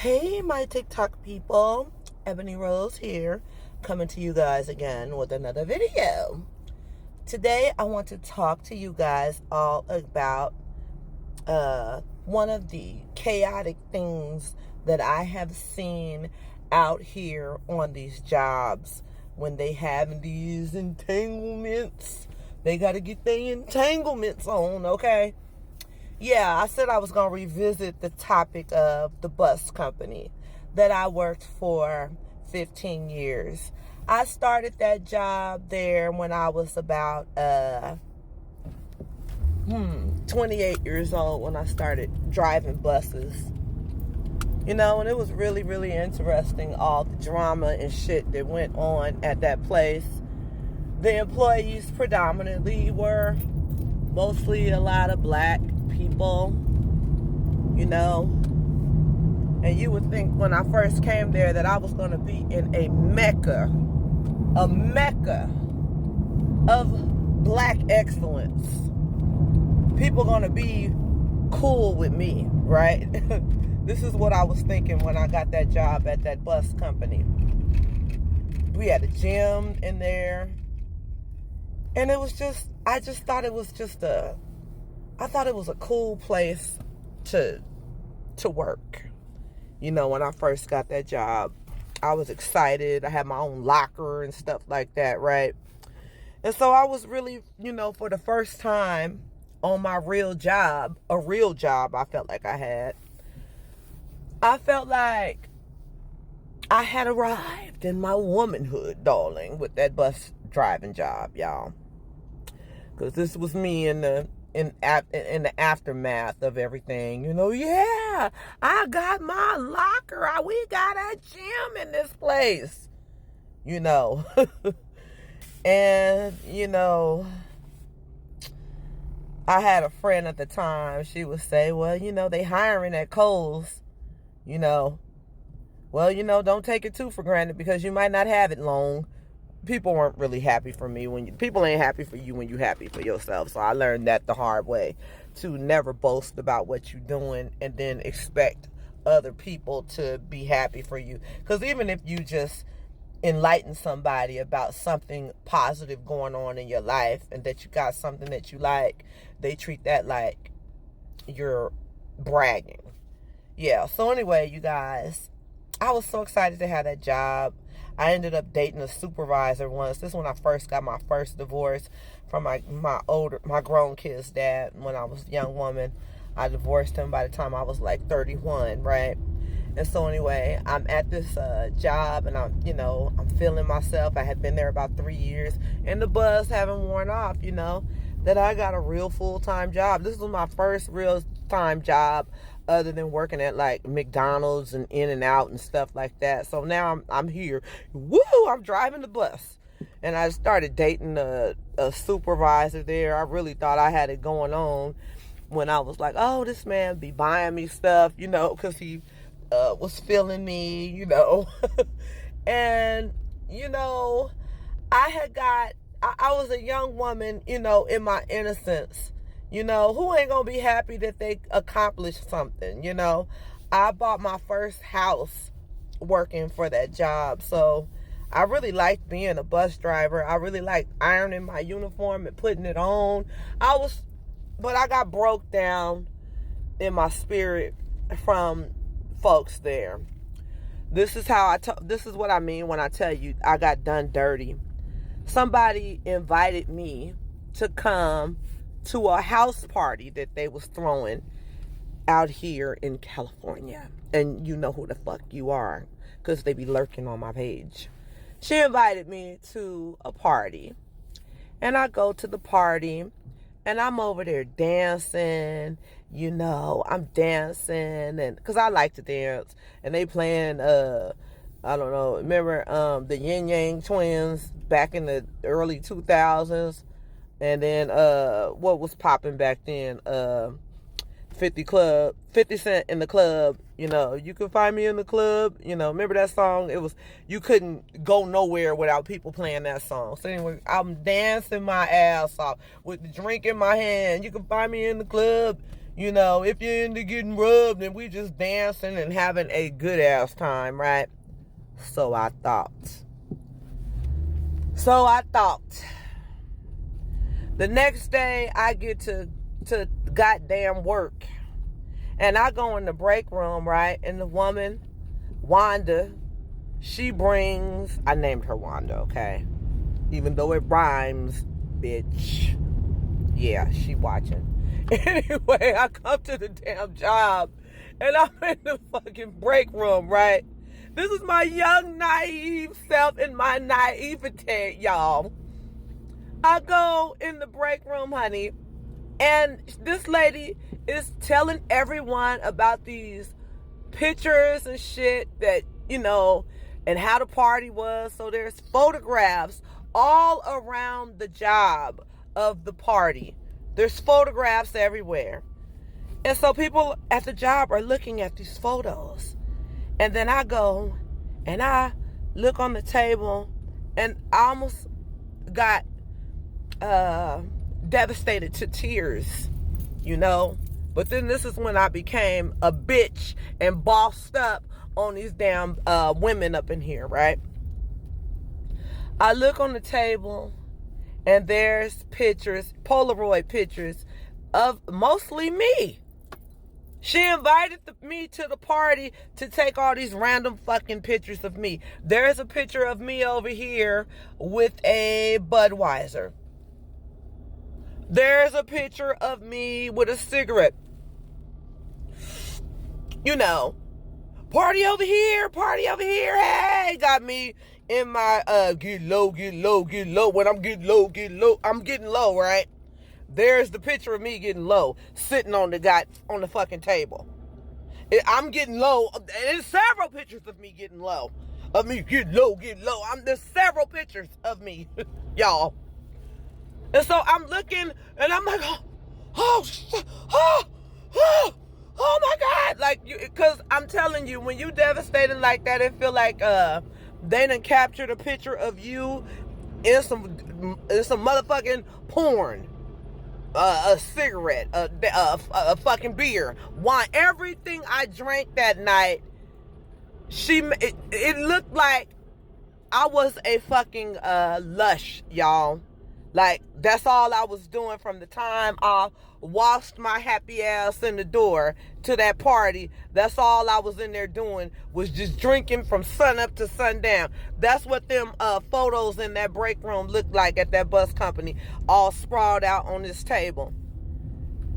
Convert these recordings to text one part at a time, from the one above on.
Hey, my TikTok people. Ebony Rose here, coming to you guys again with another video. Today, I want to talk to you guys all about one of the chaotic things that I have seen out here on these jobs when they have these entanglements. They got to get their entanglements on, okay? Yeah, I said I was going to revisit the topic of the bus company that I worked for 15 years. I started that job there when I was about 28 years old when I started driving buses. You know, and it was really, really interesting, all the drama and shit that went on at that place. The employees predominantly were mostly a lot of black people, you know, and you would think when I first came there that I was going to be in a mecca of black excellence. People going to be cool with me, right? This is what I was thinking when I got that job at that bus company. We had a gym in there, and it was just, I thought it was a cool place to work. You know, when I first got that job, I was excited. I had my own locker and stuff like that, right? And so I was really, you know, for the first time on my real job, a real job I felt like I had. I felt like I had arrived in my womanhood, darling, with that bus driving job, y'all. Because this was me in the aftermath of everything, you know. Yeah, I got my locker. We got a gym in this place, you know. And, you know, I had a friend at the time. She would say, well, you know, they hiring at Kohl's, you know. Well, you know, don't take it too for granted because you might not have it long. People weren't really happy for me people ain't happy for you when you're happy for yourself. So I learned that the hard way, to never boast about what you're doing and then expect other people to be happy for you. Because even if you just enlighten somebody about something positive going on in your life and that you got something that you like, they treat that like you're bragging. Yeah, so anyway, you guys, I was so excited to have that job. I ended up dating a supervisor once. This is when I first got my first divorce from my grown kid's dad. When I was a young woman, I divorced him by the time I was like 31, right? And so anyway, I'm at this job and I'm feeling myself. I had been there about 3 years and the buzz haven't worn off, you know, that I got a real full-time job. This was my first real time job other than working at like McDonald's and In-N-Out and stuff like that. So now I'm here. Woo! I'm driving the bus. And I started dating a supervisor there. I really thought I had it going on when I was like, oh, this man be buying me stuff, you know, because he was feeling me, you know. And, you know, I was a young woman, you know, in my innocence. You know, who ain't gonna be happy that they accomplished something, you know? I bought my first house working for that job. So I really liked being a bus driver. I really liked ironing my uniform and putting it on. But I got broke down in my spirit from folks there. This is what I mean when I tell you I got done dirty. Somebody invited me to come to a house party that they was throwing out here in California. And you know who the fuck you are, because they be lurking on my page. She invited me to a party. And I go to the party, and I'm over there dancing. You know, I'm dancing, and because I like to dance. And they playing, I don't know, remember the Yin Yang Twins back in the early 2000s? And then what was popping back then? 50 Cent in the Club. You know, you can find me in the club. You know, remember that song? You couldn't go nowhere without people playing that song. So anyway, I'm dancing my ass off with the drink in my hand. You can find me in the club. You know, if you're into getting rubbed and we just dancing and having a good ass time, right? So I thought. The next day I get to goddamn work. And I go in the break room, right? And the woman, Wanda, she brings, I named her Wanda, okay? Even though it rhymes, bitch. Yeah, she watching. Anyway, I come to the damn job and I'm in the fucking break room, right? This is my young, naive self in my naivete, y'all. I go in the break room, honey, and this lady is telling everyone about these pictures and shit that, you know, and how the party was. So there's photographs all around the job of the party. There's photographs everywhere. And so people at the job are looking at these photos. And then I go and I look on the table and I almost got devastated to tears, you know. But then this is when I became a bitch and bossed up on these damn women up in here, right? I look on the table and there's pictures, Polaroid pictures of mostly me. She invited me to the party to take all these random fucking pictures of me. There's a picture of me over here with a Budweiser. There's a picture of me with a cigarette. You know, party over here, hey, got me in my get low. When I'm getting low, I'm getting low, right? There's the picture of me getting low, sitting on the fucking table. I'm getting low. There's several pictures of me getting low. Of me getting low. There's several pictures of me, y'all. And so I'm looking, and I'm like, oh shit, oh my God. Like, because I'm telling you, when you devastated like that, it feel like they done captured a picture of you in some motherfucking porn. A cigarette, a fucking beer, wine, everything I drank that night. It looked like I was a fucking lush, y'all. Like, that's all I was doing from the time I walked my happy ass in the door to that party. That's all I was in there doing, was just drinking from sun up to sundown. That's what them photos in that break room looked like at that bus company, all sprawled out on this table.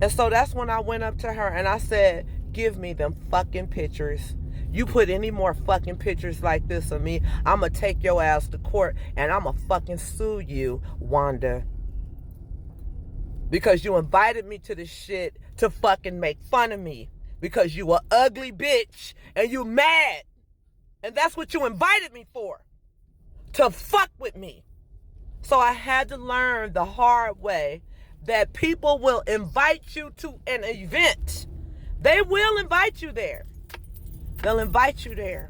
And so that's when I went up to her and I said, give me them fucking pictures. You put any more fucking pictures like this of me, I'm going to take your ass to court and I'm going to fucking sue you, Wanda. Because you invited me to this shit to fucking make fun of me. Because you a ugly bitch and you mad. And that's what you invited me for. To fuck with me. So I had to learn the hard way that people will invite you to an event. They will invite you there. They'll invite you there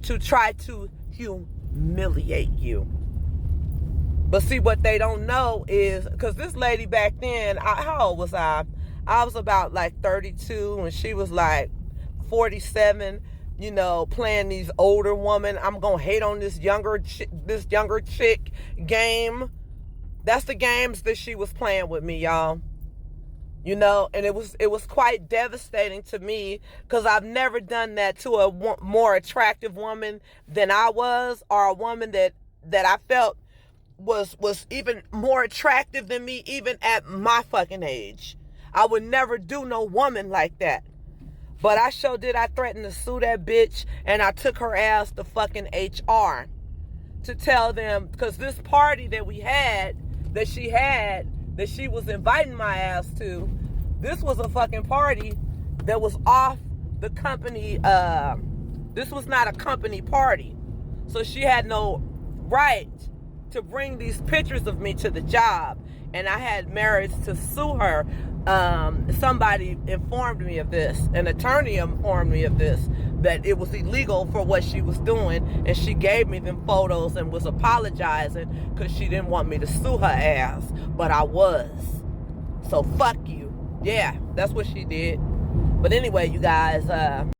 to try to humiliate you. But see, what they don't know is, because this lady back then, how old was I? I was about like 32 and she was like 47, you know, playing these older women. I'm going to hate on this younger chick game. That's the games that she was playing with me, y'all. You know, and it was quite devastating to me because I've never done that to a more attractive woman than I was, or a woman that I felt was even more attractive than me, even at my fucking age. I would never do no woman like that. But I sure did. I threatened to sue that bitch, and I took her ass to fucking HR to tell them, because this party that we had, that she was inviting my ass to, this was a fucking party that was off the company. This was not a company party. So she had no right to bring these pictures of me to the job. And I had merits to sue her. Somebody informed me of this. An attorney informed me of this, that it was illegal for what she was doing. And she gave me them photos and was apologizing because she didn't want me to sue her ass. But I was. So fuck you. Yeah, that's what she did. But anyway, you guys,